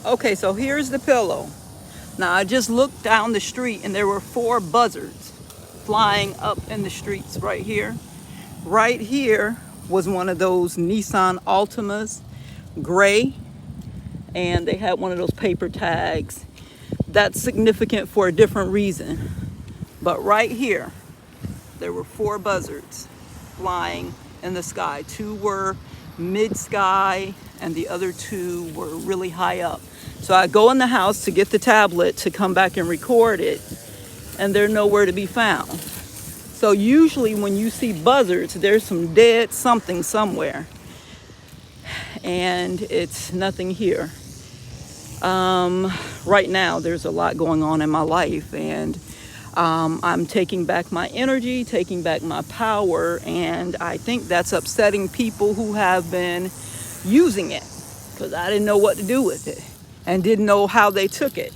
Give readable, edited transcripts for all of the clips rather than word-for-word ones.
Okay, so here's the pillow. Now I just looked down the street and there were 4 buzzards flying up in the streets right here. Right here was one of those Nissan Altimas, gray, and they had one of those paper tags. That's significant for a different reason. But right here, there were 4 buzzards flying in the sky. 2 were mid-sky and the other 2 were really high up. So I go in the house to get the tablet to come back and record it, and they're nowhere to be found. So usually when you see buzzards, there's some dead something somewhere, and it's nothing here. Right now there's a lot going on in my life, and I'm taking back my energy, taking back my power, and I think that's upsetting people who have been using it, because I didn't know what to do with it and didn't know how they took it.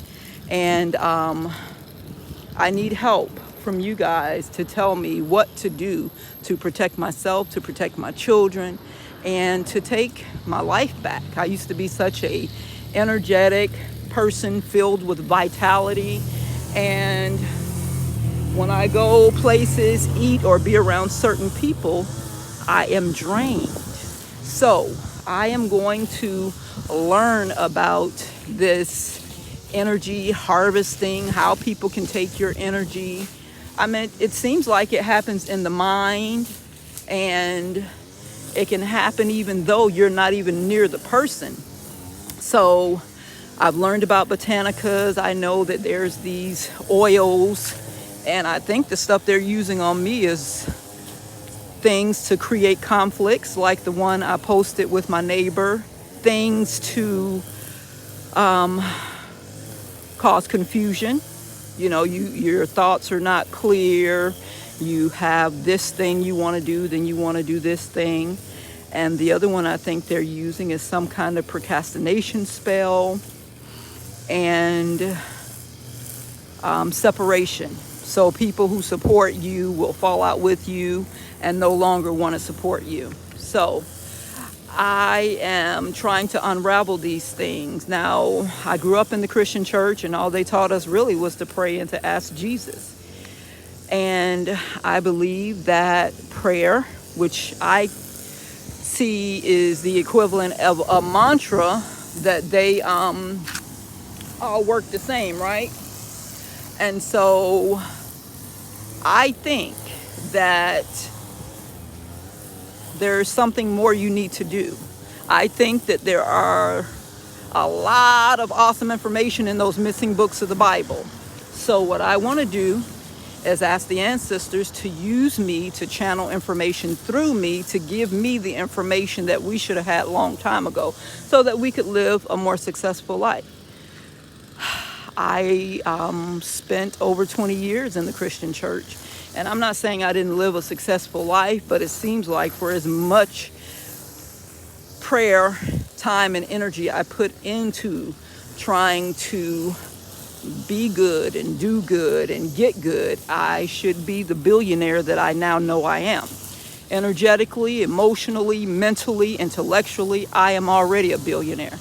And I need help from you guys to tell me what to do to protect myself, to protect my children, and to take my life back. I used to be such a energetic person filled with vitality, and when I go places, eat, or be around certain people, I am drained. So I am going to learn about this energy harvesting, how people can take your energy. I mean, it seems like it happens in the mind, and it can happen even though you're not even near the person. So I've learned about botanicas. I know that there's these oils, and I think the stuff they're using on me is things to create conflicts, like the one I posted with my neighbor, things to cause confusion. You know, your thoughts are not clear. You have this thing you want to do, then you want to do this thing. And the other one I think they're using is some kind of procrastination spell and separation. So people who support you will fall out with you and no longer want to support you. So I am trying to unravel these things. Now, I grew up in the Christian church, and all they taught us really was to pray and to ask Jesus. And I believe that prayer, which I see is the equivalent of a mantra, that they all work the same, right? And so I think that there's something more you need to do. I think that there are a lot of awesome information in those missing books of the Bible. So what I want to do is ask the ancestors to use me to channel information through me, to give me the information that we should have had a long time ago, so that we could live a more successful life. I spent over 20 years in the Christian church, and I'm not saying I didn't live a successful life, but it seems like for as much prayer, time, and energy I put into trying to be good and do good and get good, I should be the billionaire that I now know I am. Energetically, emotionally, mentally, intellectually, I am already a billionaire.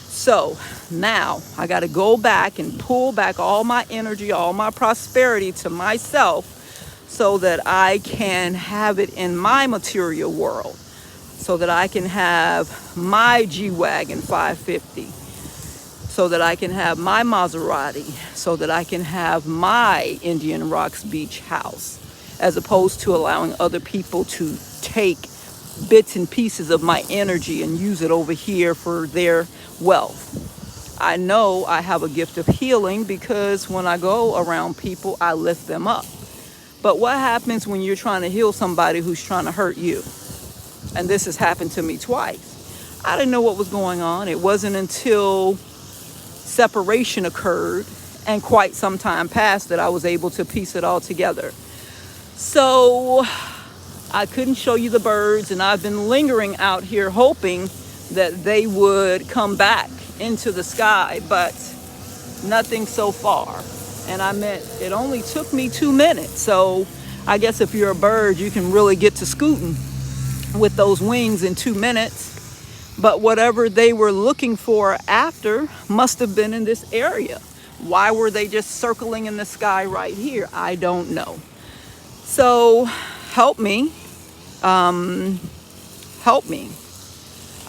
So now I got to go back and pull back all my energy, all my prosperity to myself, so that I can have it in my material world, so that I can have my G-Wagon 550, so that I can have my Maserati, so that I can have my Indian Rocks Beach house, as opposed to allowing other people to take bits and pieces of my energy and use it over here for their wealth. I know I have a gift of healing, because when I go around people, I lift them up. But what happens when you're trying to heal somebody who's trying to hurt you? And this has happened to me twice. I didn't know what was going on. It wasn't until separation occurred and quite some time passed that I was able to piece it all together. So I couldn't show you the birds, and I've been lingering out here hoping that they would come back into the sky, but nothing so far. And I meant it only took me 2 minutes. So I guess if you're a bird, you can really get to scooting with those wings in 2 minutes. But whatever they were looking for after must have been in this area. Why were they just circling in the sky right here? I don't know. So help me. Help me.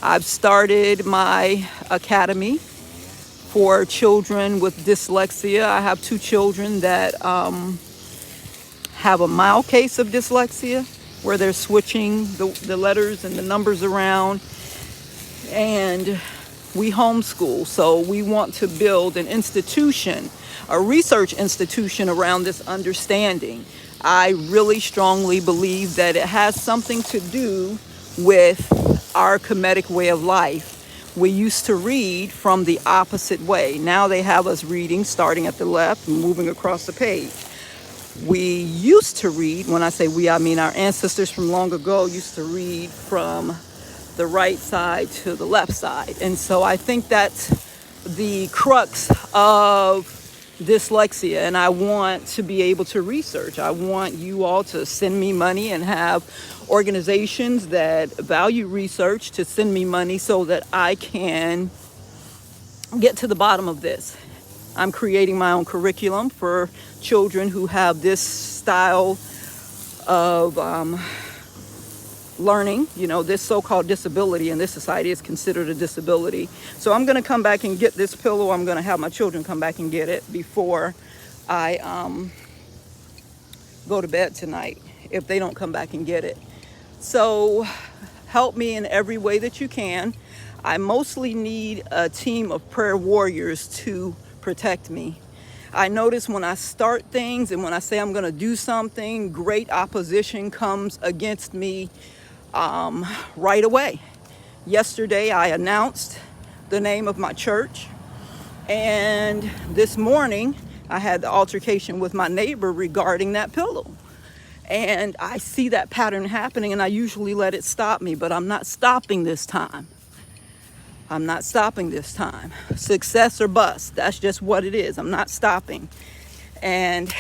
I've started my academy for children with dyslexia. I have 2 children that have a mild case of dyslexia, where they're switching the letters and the numbers around. And we homeschool, so we want to build an institution, a research institution around this understanding. I really strongly believe that it has something to do with our Kemetic way of life. We used to read from the opposite way. Now they have us reading starting at the left and moving across the page. We used to read, when I say we, I mean our ancestors from long ago used to read from the right side to the left side. And so I think that's the crux of dyslexia, and I want to be able to research. I want you all to send me money and have organizations that value research to send me money so that I can get to the bottom of this. I'm creating my own curriculum for children who have this style of learning. You know, this so-called disability in this society is considered a disability. So I'm going to come back and get this pillow. I'm going to have my children come back and get it before I go to bed tonight, if they don't come back and get it. So help me in every way that you can. I mostly need a team of prayer warriors to protect me. I notice when I start things and when I say I'm going to do something, great opposition comes against me right away. Yesterday, I announced the name of my church, and this morning, I had the altercation with my neighbor regarding that pillow. And I see that pattern happening, and I usually let it stop me, but I'm not stopping this time. I'm not stopping this time. Success or bust, that's just what it is. I'm not stopping. And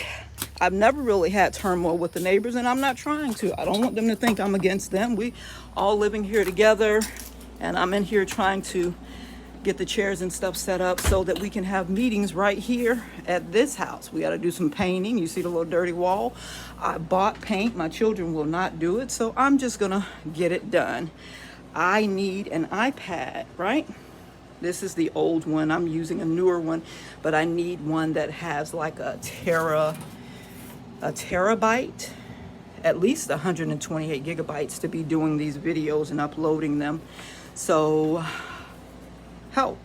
I've never really had turmoil with the neighbors, and I'm not trying to. I don't want them to think I'm against them. We all living here together, and I'm in here trying to get the chairs and stuff set up so that we can have meetings right here at this house. We got to do some painting. You see the little dirty wall? I bought paint. My children will not do it, so I'm just gonna get it done. I need an iPad, right? This is the old one. I'm using a newer one, but I need one that has like a terabyte, at least 128 gigabytes to be doing these videos and uploading them. So help.